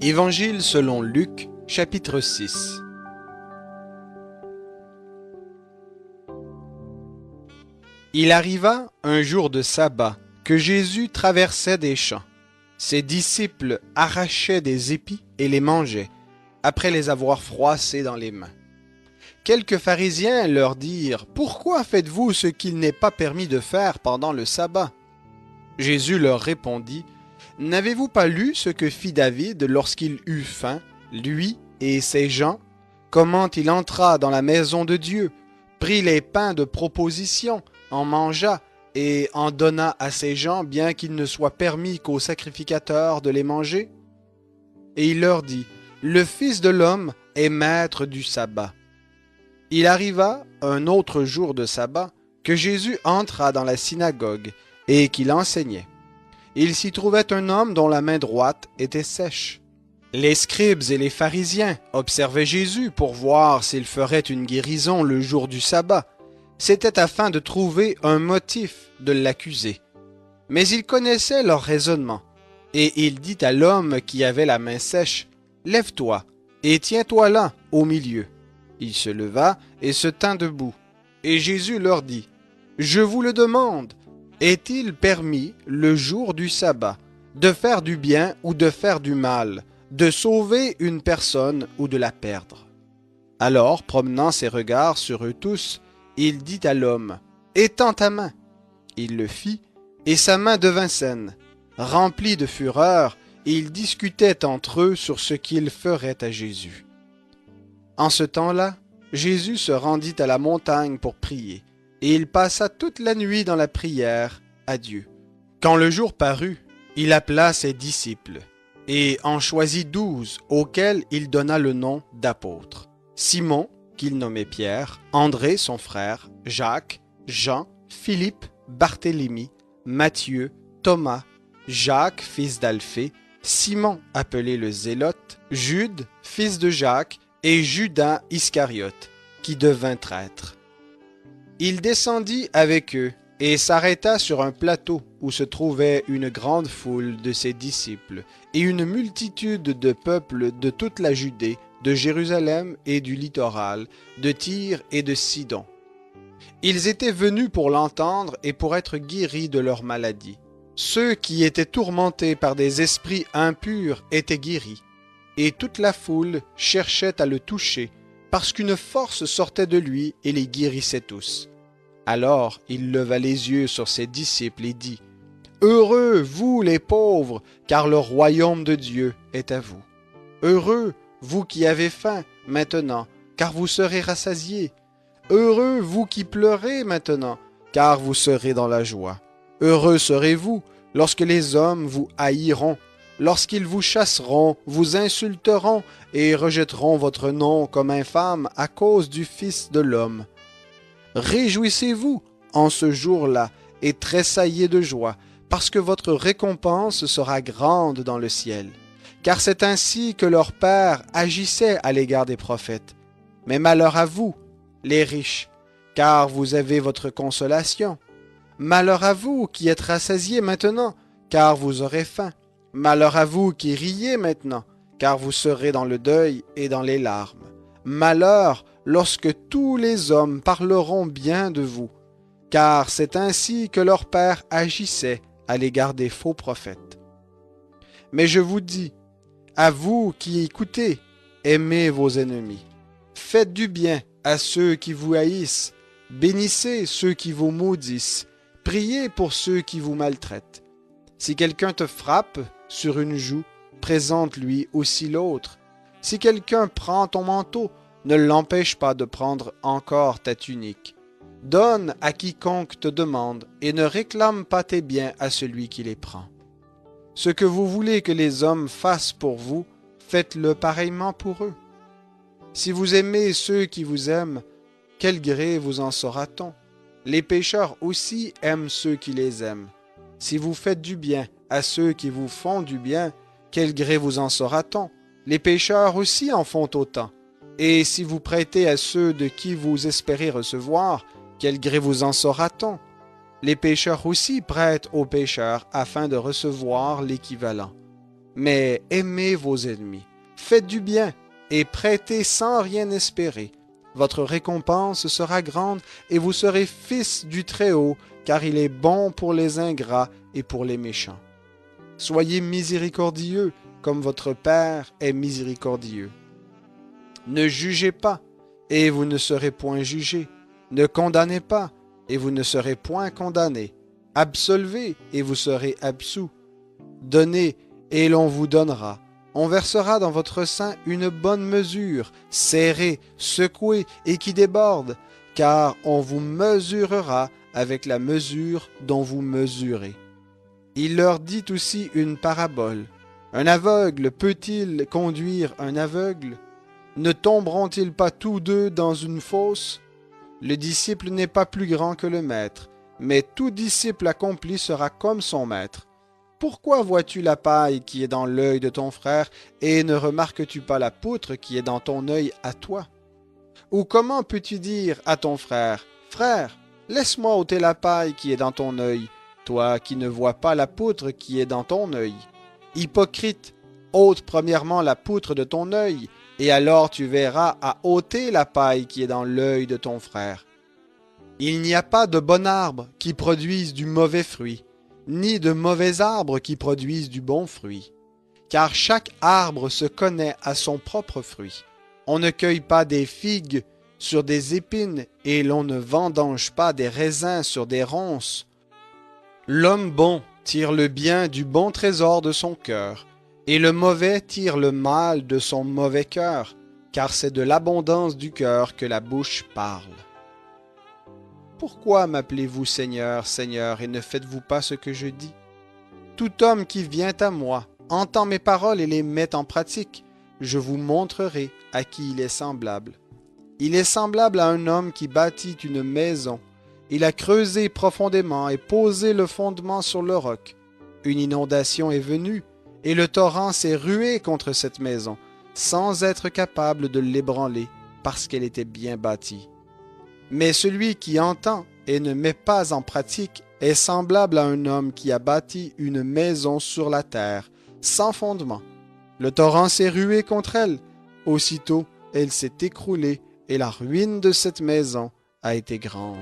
Évangile selon Luc, chapitre 6. Il arriva un jour de sabbat que Jésus traversait des champs. Ses disciples arrachaient des épis et les mangeaient, après les avoir froissés dans les mains. Quelques pharisiens leur dirent « Pourquoi faites-vous ce qu'il n'est pas permis de faire pendant le sabbat ?» Jésus leur répondit « N'avez-vous pas lu ce que fit David lorsqu'il eut faim, lui et ses gens, comment il entra dans la maison de Dieu, prit les pains de proposition, en mangea et en donna à ses gens, bien qu'il ne soit permis qu'aux sacrificateurs de les manger? Et il leur dit, le Fils de l'homme est maître du sabbat. Il arriva un autre jour de sabbat que Jésus entra dans la synagogue et qu'il enseignait. Il s'y trouvait un homme dont la main droite était sèche. Les scribes et les pharisiens observaient Jésus pour voir s'il ferait une guérison le jour du sabbat. C'était afin de trouver un motif de l'accuser. Mais il connaissait leur raisonnement, et il dit à l'homme qui avait la main sèche, « Lève-toi et tiens-toi là, au milieu. » Il se leva et se tint debout. Et Jésus leur dit, « Je vous le demande, est-il permis, le jour du sabbat, de faire du bien ou de faire du mal, de sauver une personne ou de la perdre? » Alors, promenant ses regards sur eux tous, il dit à l'homme, « Étends ta main. » Il le fit, et sa main devint saine. Rempli de fureur, ils discutaient entre eux sur ce qu'ils feraient à Jésus. En ce temps-là, Jésus se rendit à la montagne pour prier, et il passa toute la nuit dans la prière à Dieu. Quand le jour parut, il appela ses disciples, et en choisit 12, auxquels il donna le nom d'apôtres. Simon, qu'il nommait Pierre, André son frère, Jacques, Jean, Philippe, Barthélemy, Matthieu, Thomas, Jacques, fils d'Alphée, Simon, appelé le Zélote, Jude, fils de Jacques, et Judas Iscariote, qui devint traître. Il descendit avec eux et s'arrêta sur un plateau où se trouvait une grande foule de ses disciples et une multitude de peuples de toute la Judée, de Jérusalem et du littoral, de Tyr et de Sidon. Ils étaient venus pour l'entendre et pour être guéris de leur maladie. Ceux qui étaient tourmentés par des esprits impurs étaient guéris, et toute la foule cherchait à le toucher, parce qu'une force sortait de lui et les guérissait tous. Alors il leva les yeux sur ses disciples et dit, « Heureux, vous les pauvres, car le royaume de Dieu est à vous. Heureux, vous qui avez faim maintenant, car vous serez rassasiés. Heureux, vous qui pleurez maintenant, car vous serez dans la joie. Heureux serez-vous lorsque les hommes vous haïront, lorsqu'ils vous chasseront, vous insulteront et rejetteront votre nom comme infâme à cause du Fils de l'homme. Réjouissez-vous en ce jour-là et tressaillez de joie, parce que votre récompense sera grande dans le ciel. Car c'est ainsi que leur Père agissait à l'égard des prophètes. Mais malheur à vous, les riches, car vous avez votre consolation. Malheur à vous qui êtes rassasiés maintenant, car vous aurez faim. Malheur à vous qui riez maintenant, car vous serez dans le deuil et dans les larmes. Malheur lorsque tous les hommes parleront bien de vous, car c'est ainsi que leur Père agissait à l'égard des faux prophètes. Mais je vous dis, à vous qui écoutez, aimez vos ennemis. Faites du bien à ceux qui vous haïssent, bénissez ceux qui vous maudissent, priez pour ceux qui vous maltraitent. Si quelqu'un te frappe sur une joue, présente-lui aussi l'autre. Si quelqu'un prend ton manteau, ne l'empêche pas de prendre encore ta tunique. Donne à quiconque te demande et ne réclame pas tes biens à celui qui les prend. Ce que vous voulez que les hommes fassent pour vous, faites-le pareillement pour eux. Si vous aimez ceux qui vous aiment, quel gré vous en saura-t-on? Les pécheurs aussi aiment ceux qui les aiment. Si vous faites du bien à ceux qui vous font du bien, quel gré vous en saura-t-on? Les pécheurs aussi en font autant. Et si vous prêtez à ceux de qui vous espérez recevoir, quel gré vous en saura-t-on? Les pécheurs aussi prêtent aux pécheurs afin de recevoir l'équivalent. Mais aimez vos ennemis, faites du bien et prêtez sans rien espérer. Votre récompense sera grande et vous serez fils du Très-Haut, car il est bon pour les ingrats et pour les méchants. Soyez miséricordieux, comme votre Père est miséricordieux. Ne jugez pas, et vous ne serez point jugés. Ne condamnez pas, et vous ne serez point condamnés. Absolvez, et vous serez absous. Donnez, et l'on vous donnera. On versera dans votre sein une bonne mesure, serrée, secouée et qui déborde, car on vous mesurera avec la mesure dont vous mesurez. Il leur dit aussi une parabole. Un aveugle peut-il conduire un aveugle? Ne tomberont-ils pas tous deux dans une fosse? Le disciple n'est pas plus grand que le maître, mais tout disciple accompli sera comme son maître. Pourquoi vois-tu la paille qui est dans l'œil de ton frère et ne remarques-tu pas la poutre qui est dans ton œil à toi? Ou comment peux-tu dire à ton frère, « Frère, laisse-moi ôter la paille qui est dans ton œil, toi qui ne vois pas la poutre qui est dans ton œil? Hypocrite, ôte premièrement la poutre de ton œil, et alors tu verras à ôter la paille qui est dans l'œil de ton frère. Il n'y a pas de bon arbre qui produise du mauvais fruit, ni de mauvais arbre qui produise du bon fruit. Car chaque arbre se connaît à son propre fruit. On ne cueille pas des figues sur des épines, et l'on ne vendange pas des raisins sur des ronces. L'homme bon tire le bien du bon trésor de son cœur, et le mauvais tire le mal de son mauvais cœur, car c'est de l'abondance du cœur que la bouche parle. Pourquoi m'appelez-vous Seigneur, Seigneur, et ne faites-vous pas ce que je dis? Tout homme qui vient à moi entend mes paroles et les met en pratique. Je vous montrerai à qui il est semblable. Il est semblable à un homme qui bâtit une maison. Il a creusé profondément et posé le fondement sur le roc. Une inondation est venue, et le torrent s'est rué contre cette maison, sans être capable de l'ébranler, parce qu'elle était bien bâtie. Mais celui qui entend et ne met pas en pratique est semblable à un homme qui a bâti une maison sur la terre, sans fondement. Le torrent s'est rué contre elle. Aussitôt, elle s'est écroulée et la ruine de cette maison a été grande.